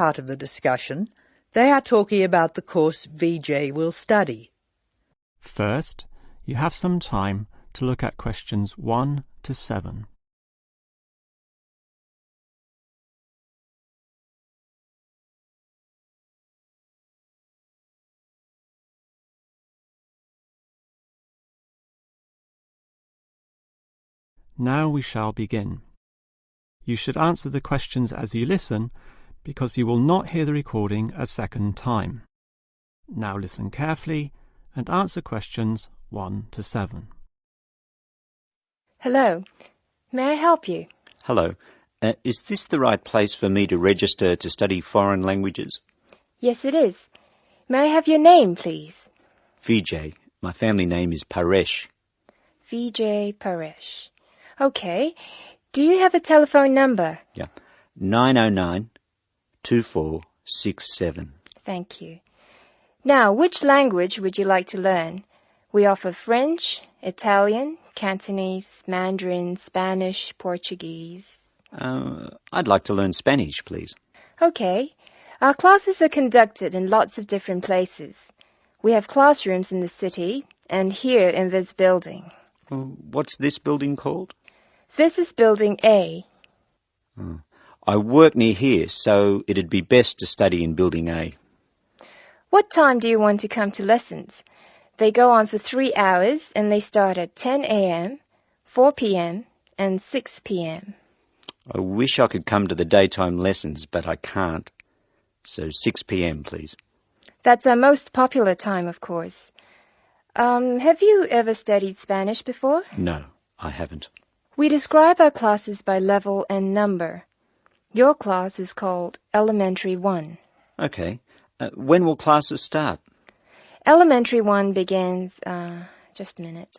part of the discussion, they are talking about the course VJ will study. First, you have some time to look at questions 1 to 7. Now we shall begin. You should answer the questions as you listen, because you will not hear the recording a second time. Now listen carefully and answer questions 1 to 7. Hello. May I help you? Hello. Is this the right place for me to register to study foreign languages? Yes, it is. May I have your name, please? Vijay. My family name is Paresh. Vijay Paresh. Okay. Do you have a telephone number? Yeah. 909-2467. Thank you. Now, which language would you like to learn? We offer French, Italian, Cantonese, Mandarin, Spanish, Portuguese. I'd like to learn Spanish, please. Okay. Our classes are conducted in lots of different places. We have classrooms in the city and here in this building. What's this building called? This is Building A. I work near here, so it'd be best to study in Building A. What time do you want to come to lessons? They go on for 3 hours and they start at 10 a.m., 4 p.m. and 6 p.m. I wish I could come to the daytime lessons, but I can't. So 6 p.m, please. That's our most popular time, of course. Have you ever studied Spanish before? No, I haven't. We describe our classes by level and number. Your class is called Elementary 1. Okay. When will classes start? Elementary 1 begins, just a minute.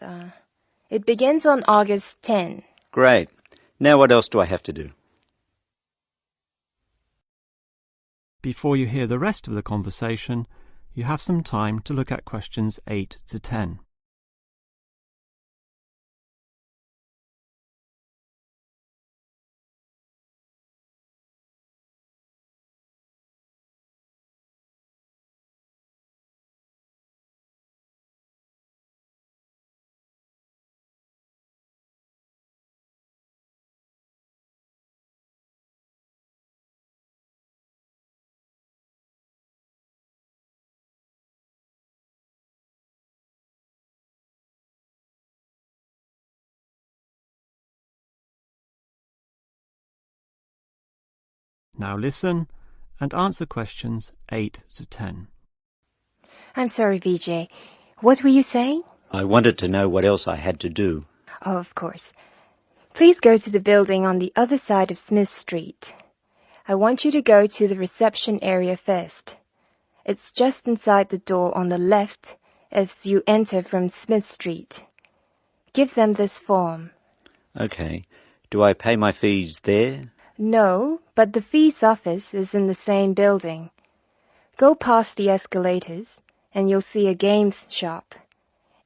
It begins on August 10. Great. Now what else do I have to do? Before you hear the rest of the conversation, you have some time to look at questions 8 to 10. Now listen and answer questions 8 to 10. I'm sorry, Vijay. What were you saying? I wanted to know what else I had to do. Oh, of course. Please go to the building on the other side of Smith Street. I want you to go to the reception area first. It's just inside the door on the left as you enter from Smith Street. Give them this form. Okay. Do I pay my fees there? No, but the fees office is in the same building. Go past the escalators and you'll see a games shop.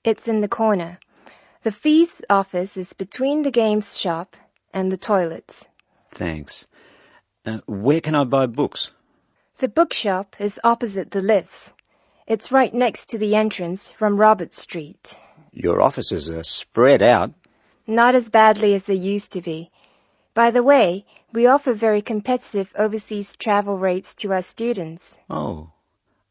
It's in the corner. The fees office is between the games shop and the toilets. Thanks. Where can I buy books? The bookshop is opposite the lifts. It's right next to the entrance from Robert Street. Your offices are spread out. Not as badly as they used to be. By the way, we offer very competitive overseas travel rates to our students. Oh,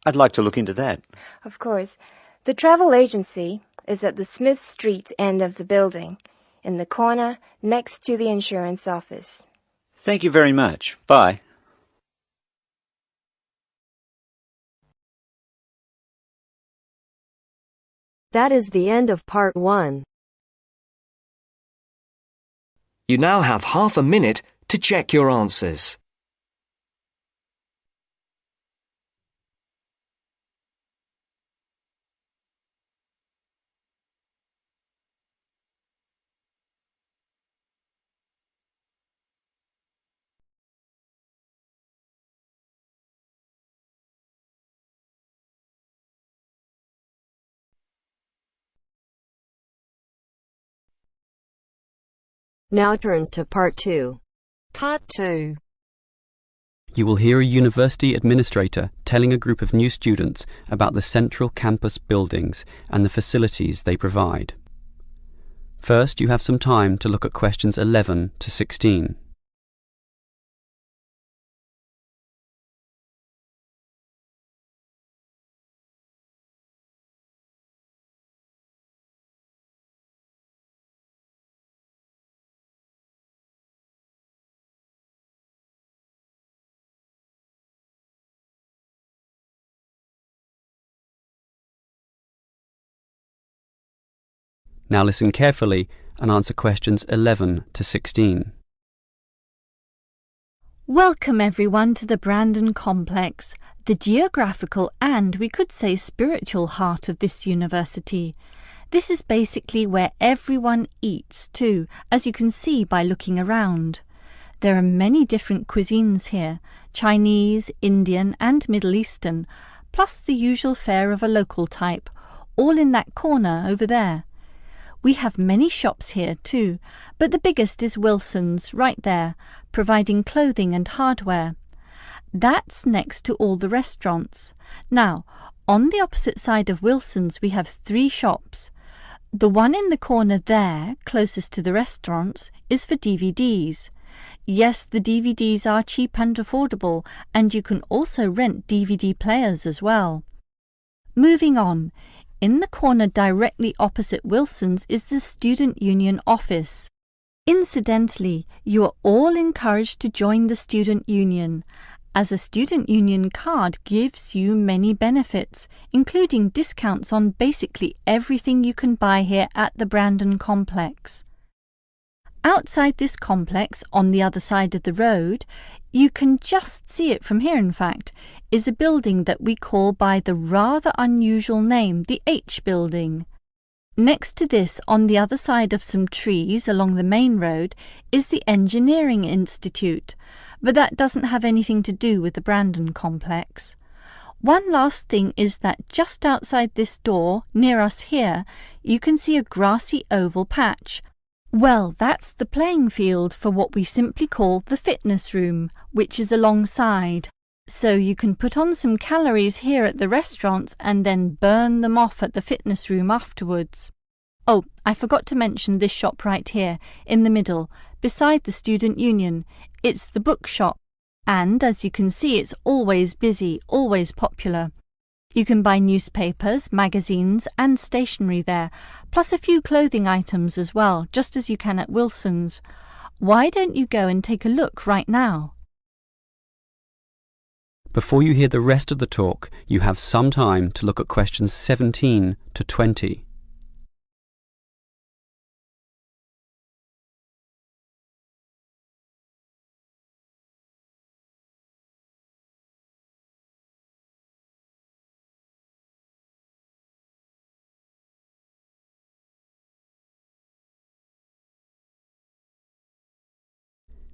I'd like to look into that. Of course. The travel agency is at the Smith Street end of the building, in the corner next to the insurance office. Thank you very much. Bye. That is the end of part 1. You now have half a minute to check your answers. Now turns to part 2. Part 2. You will hear a university administrator telling a group of new students about the central campus buildings and the facilities they provide. First, you have some time to look at questions 11 to 16. Now listen carefully and answer questions 11 to 16. Welcome everyone to the Brandon Complex, the geographical and we could say spiritual heart of this university. This is basically where everyone eats too, as you can see by looking around. There are many different cuisines here, Chinese, Indian and Middle Eastern, plus the usual fare of a local type, all in that corner over there. We have many shops here too, but the biggest is Wilson's right there, providing clothing and hardware. That's next to all the restaurants. Now, on the opposite side of Wilson's we have 3 shops. The one in the corner there, closest to the restaurants, is for DVDs. Yes, the DVDs are cheap and affordable, and you can also rent DVD players as well. Moving on. In the corner directly opposite Wilson's is the Student Union office. Incidentally, you are all encouraged to join the Student Union, as a Student Union card gives you many benefits, including discounts on basically everything you can buy here at the Brandon Complex. Outside this complex, on the other side of the road, you can just see it from here in fact, is a building that we call by the rather unusual name, the H Building. Next to this, on the other side of some trees along the main road, is the Engineering Institute, but that doesn't have anything to do with the Brandon Complex. One last thing is that just outside this door, near us here, you can see a grassy oval patch. Well, that's the playing field for what we simply call the fitness room, which is alongside. So you can put on some calories here at the restaurants and then burn them off at the fitness room afterwards. Oh, I forgot to mention this shop right here, in the middle, beside the Student Union. It's the bookshop. And as you can see, it's always busy, always popular. You can buy newspapers, magazines and stationery there, plus a few clothing items as well, just as you can at Wilson's. Why don't you go and take a look right now? Before you hear the rest of the talk, you have some time to look at questions 17 to 20.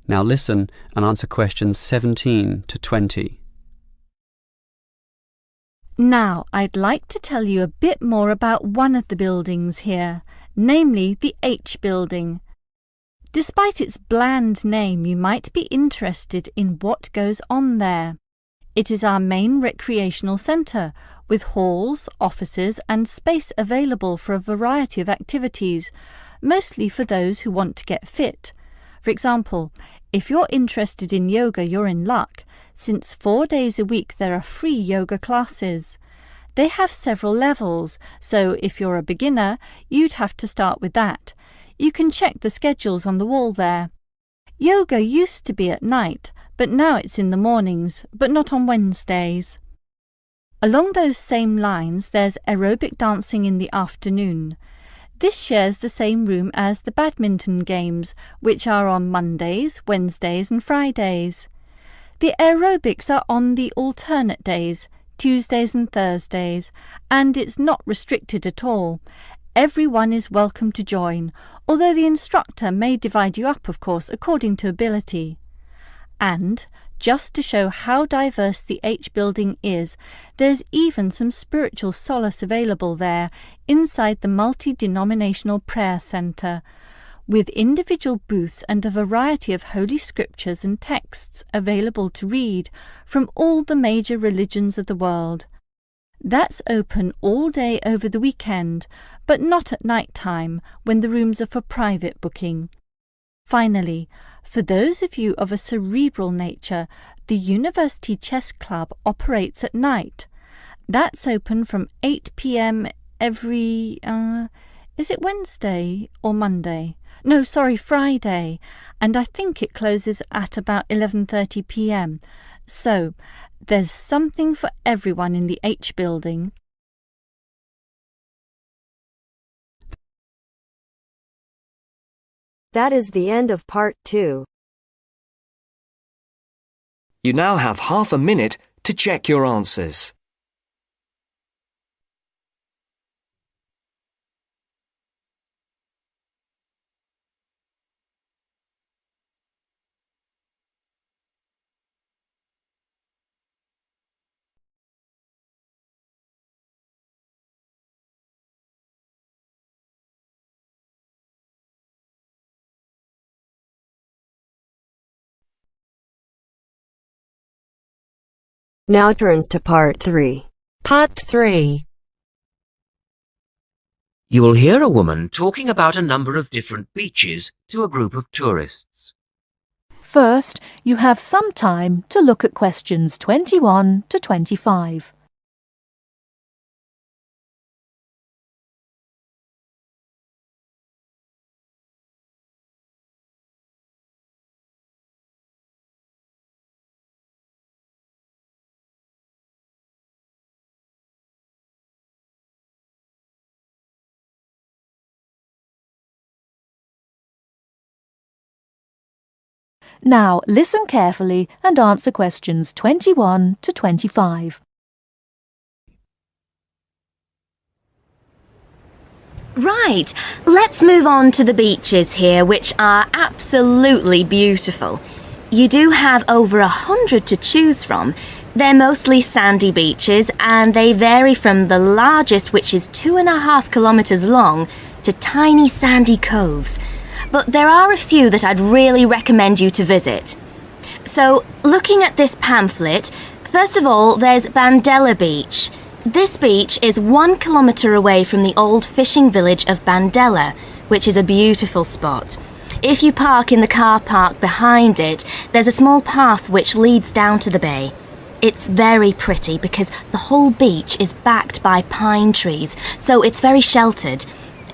Now listen and answer questions 17 to 20. Now, I'd like to tell you a bit more about one of the buildings here, namely the H Building. Despite its bland name, you might be interested in what goes on there. It is our main recreational centre, with halls, offices and space available for a variety of activities, mostly for those who want to get fit. For example, if you're interested in yoga, you're in luck, since 4 days a week there are free yoga classes. They have several levels, so if you're a beginner, you'd have to start with that. You can check the schedules on the wall there. Yoga used to be at night, but now it's in the mornings, but not on Wednesdays. Along those same lines, there's aerobic dancing in the afternoon. This shares the same room as the badminton games, which are on Mondays, Wednesdays and Fridays. The aerobics are on the alternate days, Tuesdays and Thursdays, and it's not restricted at all. Everyone is welcome to join, although the instructor may divide you up, of course, according to ability. And, just to show how diverse the H Building is, there's even some spiritual solace available there, inside the multi-denominational prayer centre. with individual booths and a variety of holy scriptures and texts available to read from all the major religions of the world. That's open all day over the weekend, but not at night time when the rooms are for private booking. Finally, for those of you of a cerebral nature, the University Chess Club operates at night. That's open from 8 p.m. every, is it Wednesday or Monday? No, sorry, Friday. And I think it closes at about 11:30 p.m. So, there's something for everyone in the H building. That is the end of part 2. You now have half a minute to check your answers. Now turns to part 3. Part 3. You will hear a woman talking about a number of different beaches to a group of tourists. First, you have some time to look at questions 21 to 25. Now, listen carefully and answer questions 21 to 25. Right, let's move on to the beaches here, which are absolutely beautiful. You do have over 100 to choose from. They're mostly sandy beaches and they vary from the largest, which is 2.5 kilometres long, to tiny sandy coves. But there are a few that I'd really recommend you to visit. So, looking at this pamphlet, first of all, there's Bandella Beach. This beach is 1 kilometre away from the old fishing village of Bandella, which is a beautiful spot. If you park in the car park behind it, there's a small path which leads down to the bay. It's very pretty because the whole beach is backed by pine trees, so it's very sheltered.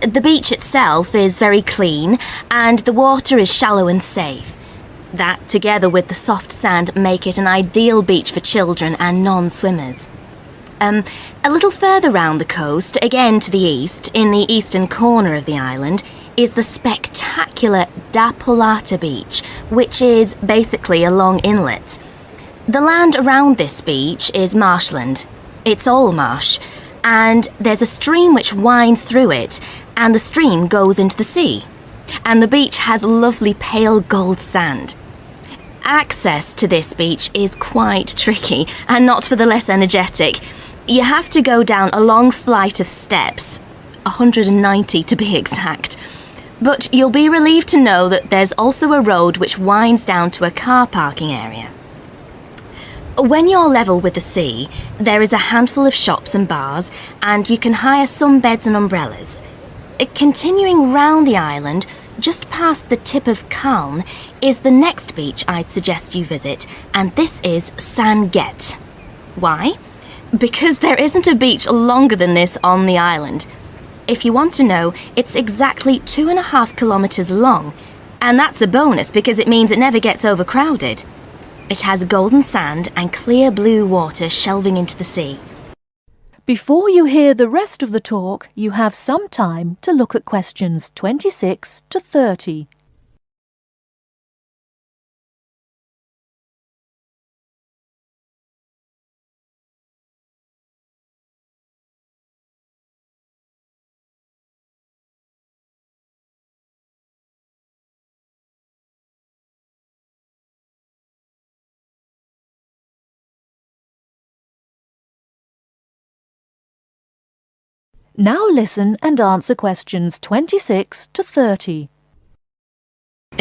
The beach itself is very clean and the water is shallow and safe. That, together with the soft sand, make it an ideal beach for children and non-swimmers. A little further round the coast, again to the east, in the eastern corner of the island, is the spectacular Da Polata Beach, which is basically a long inlet. The land around this beach is marshland. It's all marsh, and there's a stream which winds through it, and the stream goes into the sea. And the beach has lovely pale gold sand. Access to this beach is quite tricky, and not for the less energetic. You have to go down a long flight of steps, 190 to be exact. But you'll be relieved to know that there's also a road which winds down to a car parking area. When you're level with the sea, there is a handful of shops and bars, and you can hire some beds and umbrellas. Continuing round the island, just past the tip of Calne, is the next beach I'd suggest you visit, and this is San Get. Why? Because there isn't a beach longer than this on the island. If you want to know, it's exactly 2.5 kilometres long, and that's a bonus because it means it never gets overcrowded. It has golden sand and clear blue water shelving into the sea. Before you hear the rest of the talk, you have some time to look at questions 26 to 30. Now listen and answer questions 26 to 30.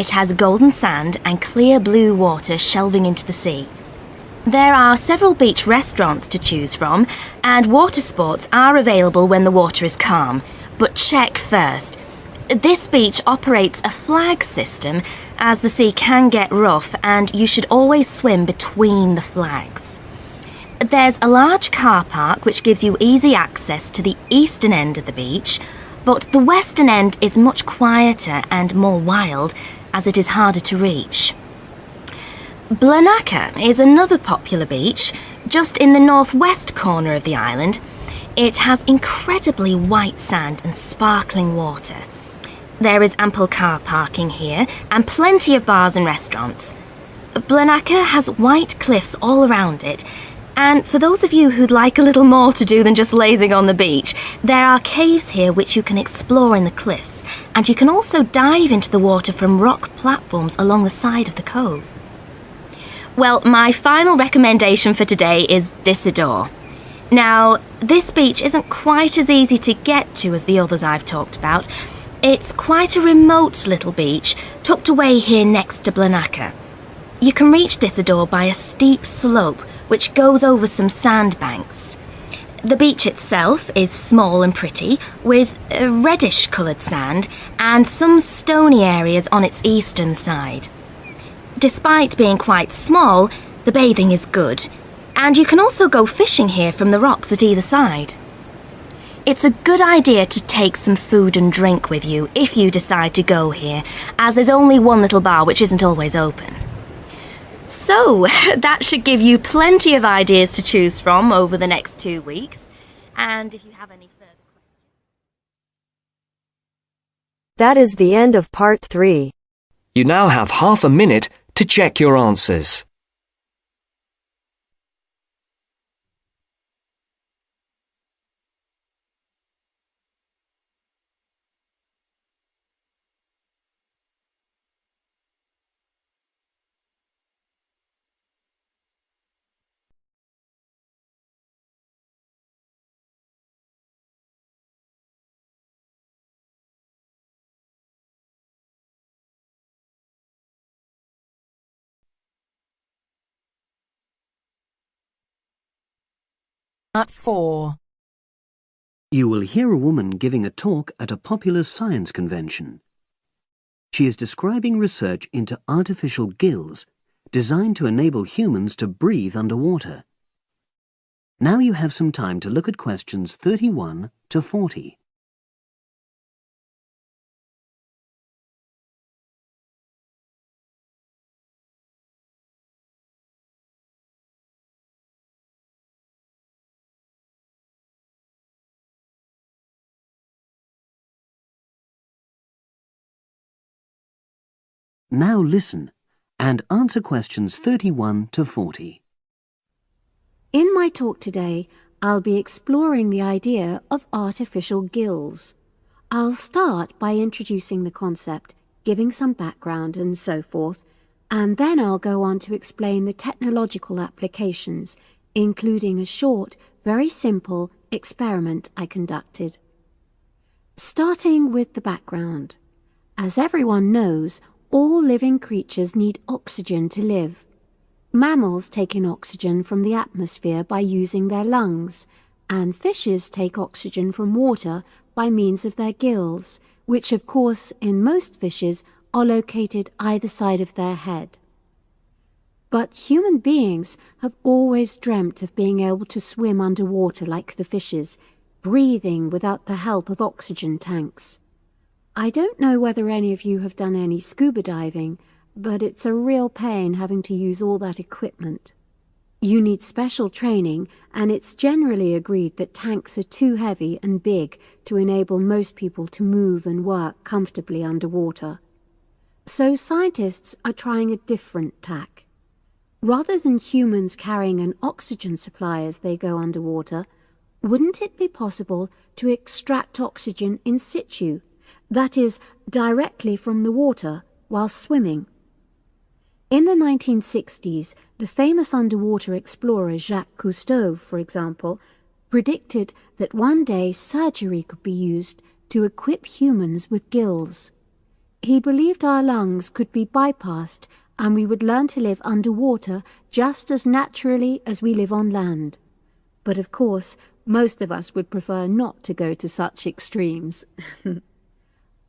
It has golden sand and clear blue water shelving into the sea. There are several beach restaurants to choose from, and water sports are available when the water is calm. But check first. This beach operates a flag system, as the sea can get rough and you should always swim between the flags. There's a large car park which gives you easy access to the eastern end of the beach, but the western end is much quieter and more wild, as it is harder to reach. Blanaka is another popular beach, just in the northwest corner of the island. It has incredibly white sand and sparkling water. There is ample car parking here and plenty of bars and restaurants. Blanaka has white cliffs all around it, and for those of you who'd like a little more to do than just lazing on the beach, there are caves here which you can explore in the cliffs, and you can also dive into the water from rock platforms along the side of the cove. Well, my final recommendation for today is Disador. Now, this beach isn't quite as easy to get to as the others I've talked about. It's quite a remote little beach, tucked away here next to Blanaka. You can reach Disador by a steep slope which goes over some sandbanks. The beach itself is small and pretty, with reddish-coloured sand and some stony areas on its eastern side. Despite being quite small, the bathing is good, and you can also go fishing here from the rocks at either side. It's a good idea to take some food and drink with you if you decide to go here, as there's only one little bar which isn't always open. So, that should give you plenty of ideas to choose from over the next 2 weeks, and if you have any further questions... That is the end of part 3. You now have half a minute to check your answers. Part 4. You will hear a woman giving a talk at a popular science convention. She is describing research into artificial gills designed to enable humans to breathe underwater. Now you have some time to look at questions 31 to 40. Now listen and answer questions 31 to 40. In my talk today, I'll be exploring the idea of artificial gills. I'll start by introducing the concept, giving some background and so forth, and then I'll go on to explain the technological applications, including a short, very simple experiment I conducted. Starting with the background. As everyone knows, all living creatures need oxygen to live. Mammals take in oxygen from the atmosphere by using their lungs, and fishes take oxygen from water by means of their gills, which of course in most fishes are located either side of their head. But human beings have always dreamt of being able to swim underwater like the fishes, breathing without the help of oxygen tanks. I don't know whether any of you have done any scuba diving, but it's a real pain having to use all that equipment. You need special training, and it's generally agreed that tanks are too heavy and big to enable most people to move and work comfortably underwater. So scientists are trying a different tack. Rather than humans carrying an oxygen supply as they go underwater, wouldn't it be possible to extract oxygen in situ? That is, directly from the water while swimming. In the 1960s, the famous underwater explorer Jacques Cousteau, for example, predicted that one day surgery could be used to equip humans with gills. He believed our lungs could be bypassed and we would learn to live underwater just as naturally as we live on land. But of course, most of us would prefer not to go to such extremes.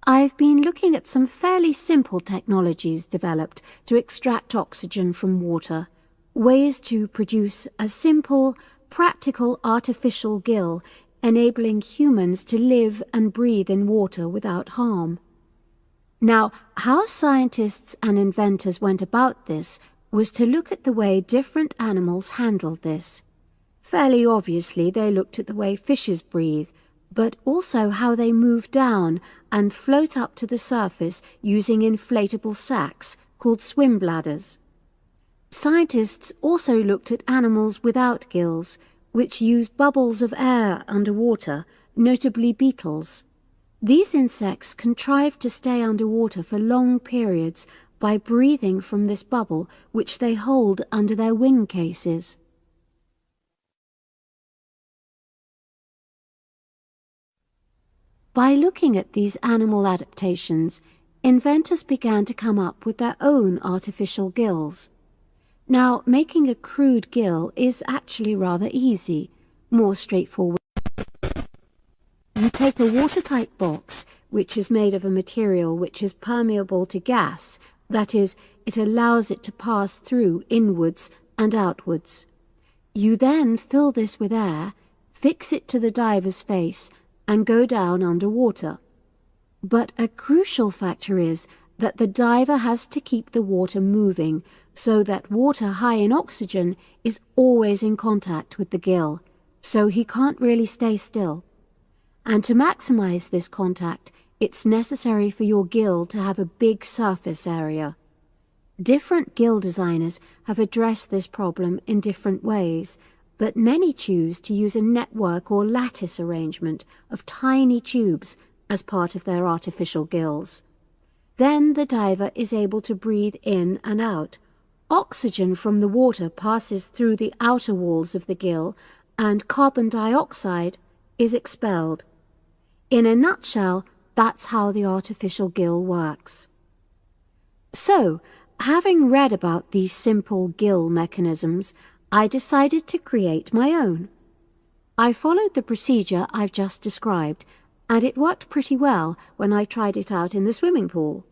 I've been looking at some fairly simple technologies developed to extract oxygen from water, ways to produce a simple, practical artificial gill enabling humans to live and breathe in water without harm. Now, how scientists and inventors went about this was to look at the way different animals handled this. Fairly obviously, they looked at the way fishes breathe, but also how they move down and float up to the surface using inflatable sacs called swim bladders. Scientists also looked at animals without gills, which use bubbles of air underwater, notably beetles. These insects contrive to stay underwater for long periods by breathing from this bubble which they hold under their wing cases. By looking at these animal adaptations, inventors began to come up with their own artificial gills. Now, making a crude gill is actually rather easy, more straightforward. You take a watertight box, which is made of a material which is permeable to gas, that is, it allows it to pass through inwards and outwards. You then fill this with air, fix it to the diver's face, and go down underwater. But a crucial factor is that the diver has to keep the water moving so that water high in oxygen is always in contact with the gill, so he can't really stay still. And to maximize this contact, it's necessary for your gill to have a big surface area. Different gill designers have addressed this problem in different ways, but many choose to use a network or lattice arrangement of tiny tubes as part of their artificial gills. Then the diver is able to breathe in and out. Oxygen from the water passes through the outer walls of the gill, and carbon dioxide is expelled. In a nutshell, that's how the artificial gill works. So, having read about these simple gill mechanisms, I decided to create my own. I followed the procedure I've just described, and it worked pretty well when I tried it out in the swimming pool.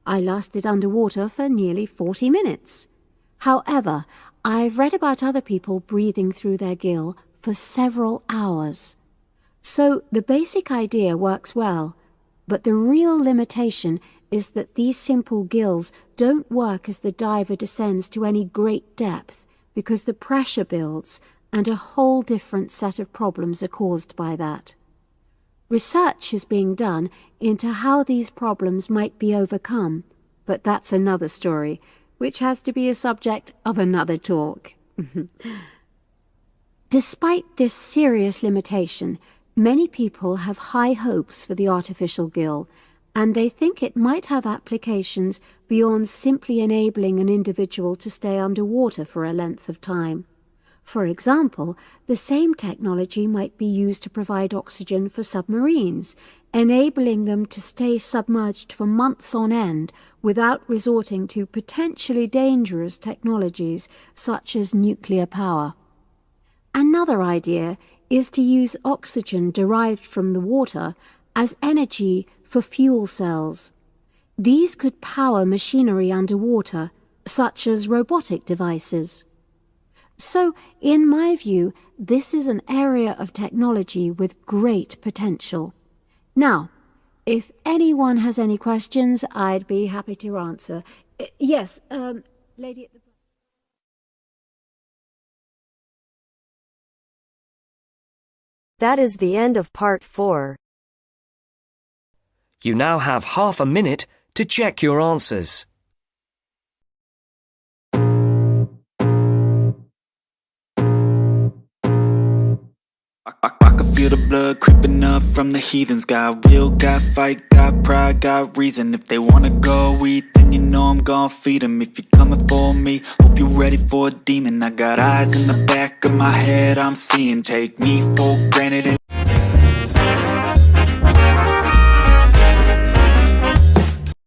I lasted underwater for nearly 40 minutes. However, I've read about other people breathing through their gill for several hours. So the basic idea works well, but the real limitation is that these simple gills don't work as the diver descends to any great depth, because the pressure builds and a whole different set of problems are caused by that. Research is being done into how these problems might be overcome, but that's another story, which has to be a subject of another talk. Despite this serious limitation, many people have high hopes for the artificial gill, and they think it might have applications beyond simply enabling an individual to stay underwater for a length of time. For example, the same technology might be used to provide oxygen for submarines, enabling them to stay submerged for months on end without resorting to potentially dangerous technologies such as nuclear power. Another idea is to use oxygen derived from the water as energy for fuel cells. These could power machinery underwater, such as robotic devices. So, in my view, this is an area of technology with great potential. Now, if anyone has any questions, I'd be happy to answer. Yes, lady at the... That is the end of part 4. You now have half a minute to check your answers. I can feel the blood creeping up from the heathens. Got will, got fight, got pride, got reason. If they wanna go eat, then you know I'm gon' feed them. If you're coming for me, hope you're ready for a demon. I got eyes in the back of my head, I'm seeing. Take me for granted and